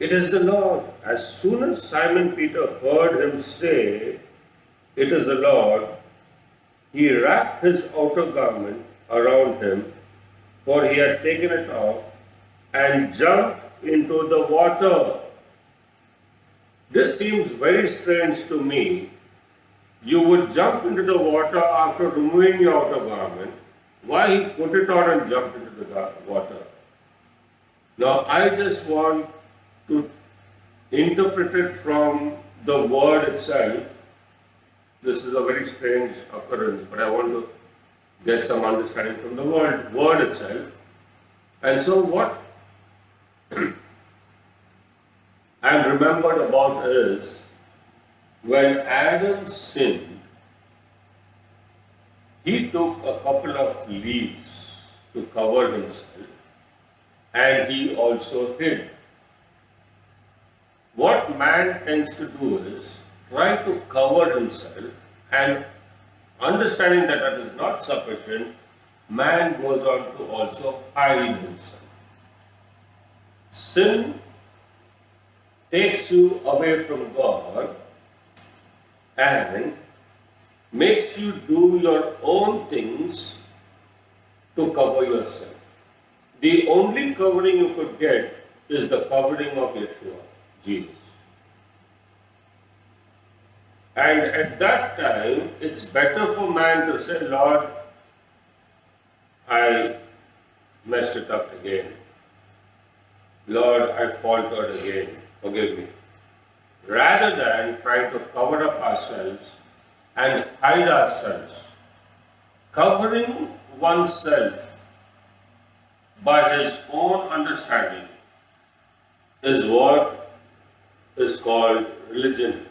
It is the Lord. As soon as Simon Peter heard him say, "It is the Lord," he wrapped his outer garment around him, for he had taken it off, and jumped into the water. This seems very strange to me. You would jump into the water after removing your outer garment. Why he put it on and jumped into the water? Now I just want to interpret it from the word itself. This is a very strange occurrence, but I want to get some understanding from the word itself. And so what I'm remembered about is when Adam sinned, he took a couple of leaves to cover himself and he also hid. What man tends to do is try to cover himself, and understanding that that is not sufficient, man goes on to also hide himself. Sin takes you away from God and makes you do your own things to cover yourself. The only covering you could get is the covering of Yeshua, Jesus. And at that time, it's better for man to say, "Lord, I messed it up again. Lord, I faltered again. Forgive me." Rather than trying to cover up ourselves and hide ourselves. Covering oneself by his own understanding is what is called religion.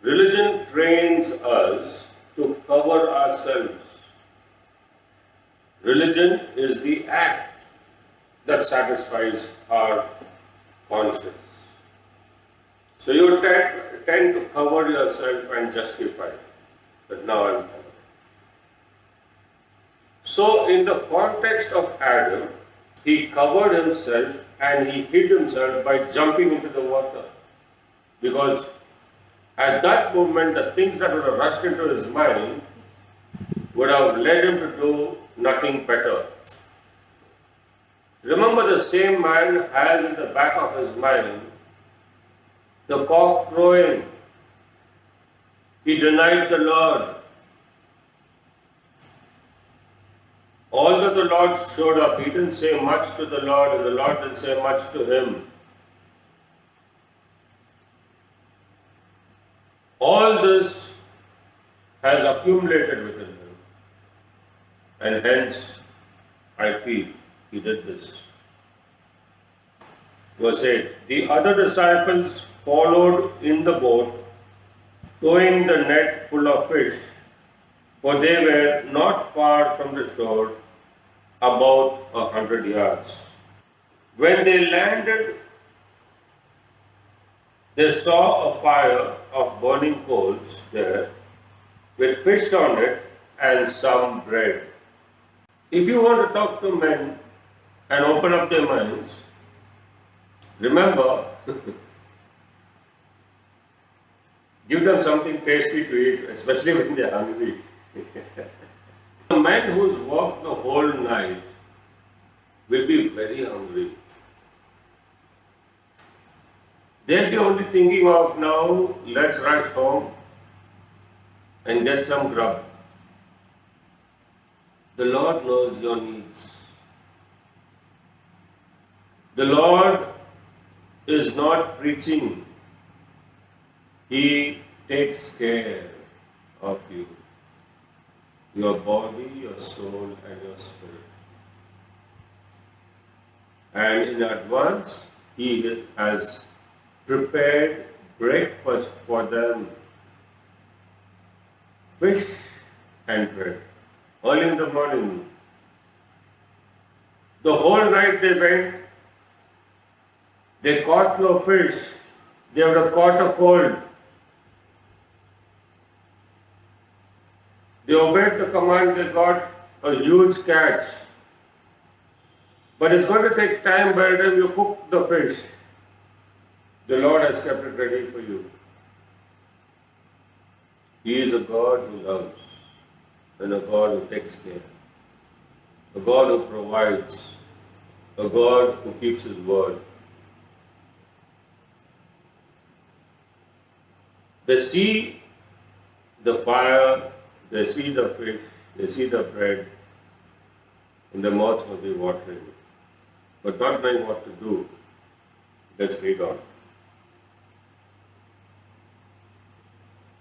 Religion trains us to cover ourselves. Religion is the act that satisfies our conscience. So you tend to cover yourself and justify that now I'm covered. So in the context of Adam, he covered himself and he hid himself by jumping into the water. Because at that moment, the things that would have rushed into his mind would have led him to do nothing better. Remember, the same man has in the back of his mind the cock crowing. He denied the Lord. Although the Lord showed up, he didn't say much to the Lord, and the Lord didn't say much to him. All this has accumulated within him, and hence I feel he did this. Verse 8, the other disciples followed in the boat, towing the net full of fish, for they were not far from the shore, about 100 yards. When they landed, they saw a fire of burning coals there, with fish on it and some bread. If you want to talk to men and open up their minds, remember, give them something tasty to eat, especially when they are hungry. A man who's walked the whole night will be very hungry. They'll be only thinking of now, let's rush home and get some grub. The Lord knows your needs. The Lord is not preaching. He takes care of you, your body, your soul, and your spirit. And in advance, He has prepared breakfast for them, fish and bread, early in the morning. The whole night they went, they caught no fish, they would have caught a cold. They obeyed the command, they got a huge catch. But it's going to take time by the time you cook the fish. The Lord has kept it ready for you. He is a God who loves and a God who takes care, a God who provides, a God who keeps His word. They see the fire, they see the fish, they see the bread, and their mouths must be watering, but not knowing what to do. Let's read on.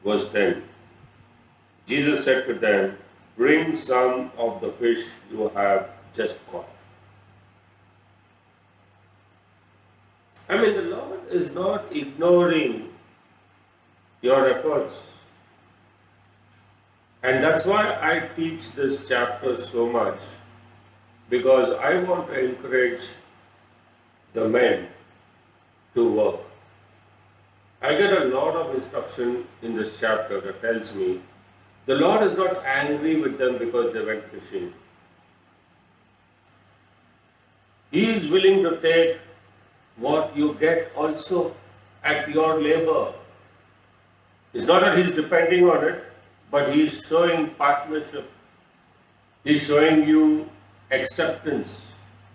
Verse 10. Jesus said to them, "Bring some of the fish you have just caught." I mean, the Lord is not ignoring your efforts. And that's why I teach this chapter so much, because I want to encourage the men to work. I get a lot of instruction in this chapter that tells me the Lord is not angry with them because they went fishing. He is willing to take what you get also at your labor. It's not that He's depending on it, but He is showing partnership. He's showing you acceptance.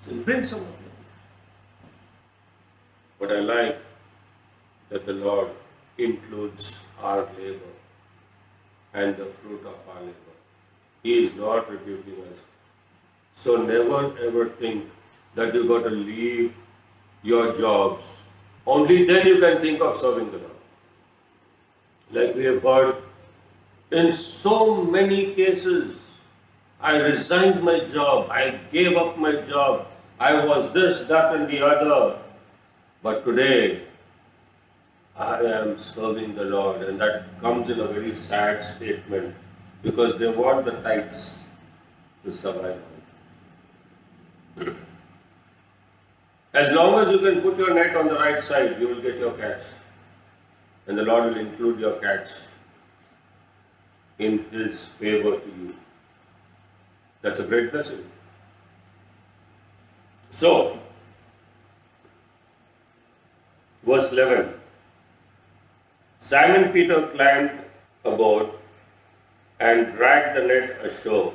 So bring some of it. But I like that the Lord includes our labor and the fruit of our labor. He is not rebuking us. So never ever think that you got to leave your jobs. Only then you can think of serving the Lord. Like we have heard, in so many cases, I resigned my job, I gave up my job, I was this, that and the other. But today, I am serving the Lord, and that comes in a very sad statement because they want the tithes to survive. As long as you can put your net on the right side, you will get your catch. And the Lord will include your catch in His favor to you. That's a great blessing. So, verse 11. Simon Peter climbed aboard and dragged the net ashore.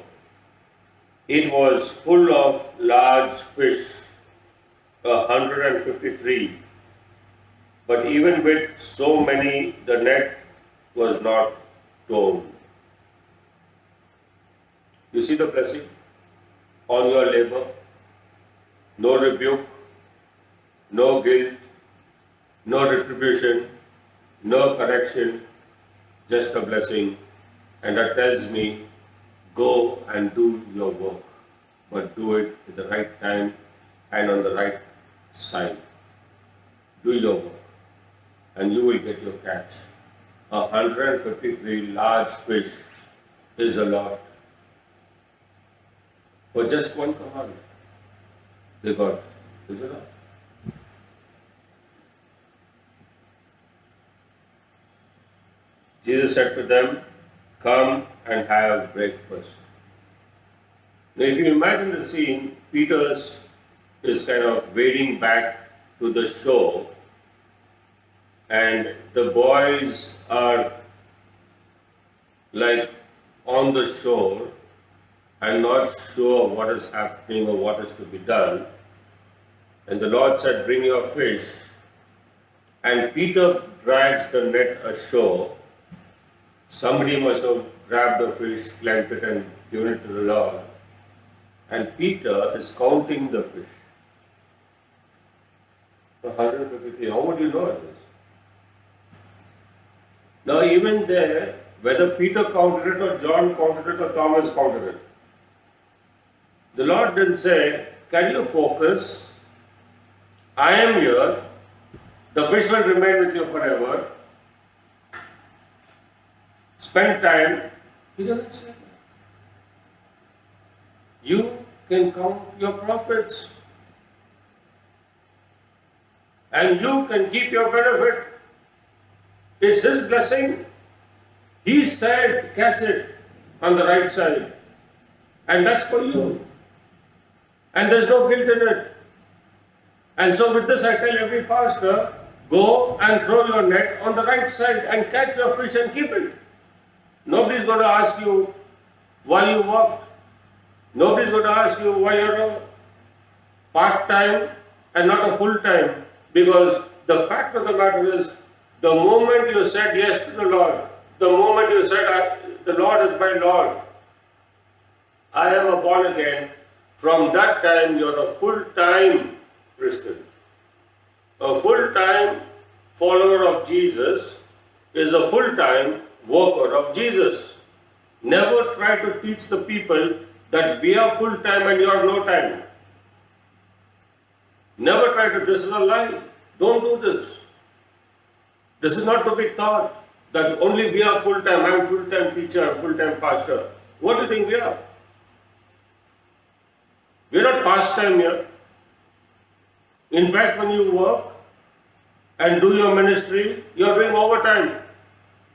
It was full of large fish, 153. But even with so many, the net was not torn. You see the blessing on your labor? No rebuke, no guilt, no retribution, no correction, just a blessing. And that tells me, go and do your work, but do it at the right time and on the right side. Do your work, and you will get your catch. 153 large fish is a lot. For just one command, they got, is a lot. Jesus said to them, "Come and have breakfast." Now, if you imagine the scene, Peter is kind of wading back to the shore, and the boys are like on the shore and not sure what is happening or what is to be done. And the Lord said, "Bring your fish." And Peter drags the net ashore. Somebody must have grabbed the fish, clamped it, and given it to the Lord. And Peter is counting the fish. 153. How would you know this? Now, even there, whether Peter counted it or John counted it or Thomas counted it, the Lord didn't say, "Can you focus? I am here. The fish will remain with you forever. Spend time." He doesn't say that. You can count your profits. And you can keep your benefit. It's His blessing. He said, catch it on the right side. And that's for you. And there's no guilt in it. And so with this I tell every pastor, Go and throw your net on the right side and catch your fish and keep it. Nobody's going to ask you why you worked. Nobody's going to ask you why you're a part-time and not a full-time. Because the fact of the matter is, the moment you said yes to the Lord, the moment you said, the Lord is my Lord, I am a born again, from that time you're a full-time Christian. A full-time follower of Jesus is a full-time worker of Jesus. Never try to teach the people that we are full-time and you are no time. Never try to, this is a lie. Don't do this. This is not to be taught that only we are full-time. I am full-time teacher, full-time pastor. What do you think we are? We are not pastime here. In fact, when you work and do your ministry, you are doing overtime.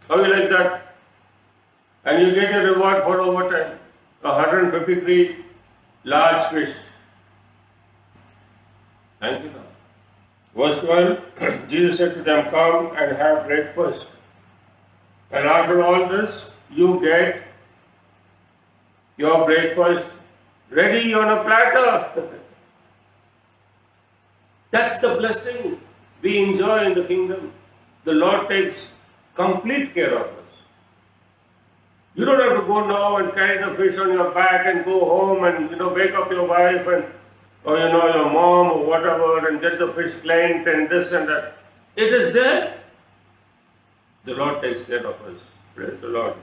How you like that? And you get a reward for overtime. 153 large fish. Thank you, Lord. Verse 12, Jesus said to them, come and have breakfast. And after all this, you get your breakfast ready on a platter. That's the blessing we enjoy in the kingdom. The Lord takes complete care of us. You don't have to go now and carry the fish on your back and go home and wake up your wife and or your mom or whatever and get the fish cleaned and this and that. It is there. The Lord takes care of us. Praise the Lord.